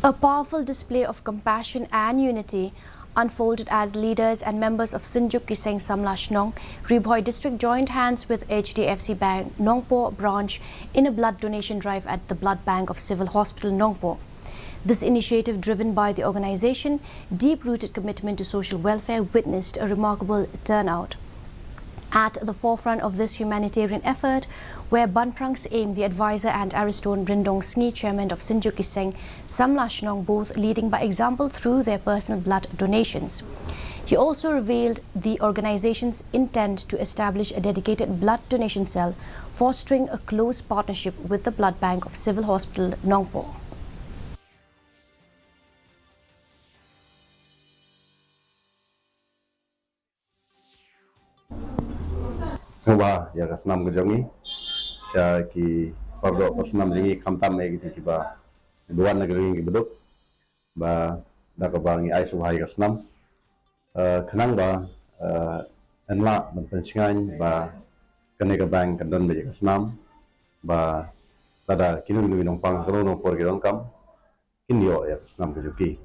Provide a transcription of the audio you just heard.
A powerful display of compassion and unity unfolded as leaders and members of Sinjuk Kiseng Samlash Nong Riboy district joined hands with HDFC Bank Nongpoh branch in a blood donation drive at the blood bank of Civil Hospital Nongpoh. This initiative, driven by the organization, deep-rooted commitment to social welfare, witnessed a remarkable turnout. At the forefront of this humanitarian effort were Banprang's aim, the advisor and Ariston Rindong Sngi, chairman of Sinjuk Kiseng Samlash Nong, both leading by example through their personal blood donations. He also revealed the organization's intent to establish a dedicated blood donation cell, fostering a close partnership with the blood bank of Civil Hospital Nongpoh. Semua ya senam kejongi, saya ki pardo senam lagi kamtam lagi tiba dua negeri lagi beduk, ba dak bangi ai suhai senam, kenang ba enla menpensingan ba kene ke bank kendon beje senam, ba tada kinu minum pang krono por kirong kam, kinyo ya senam kejoki.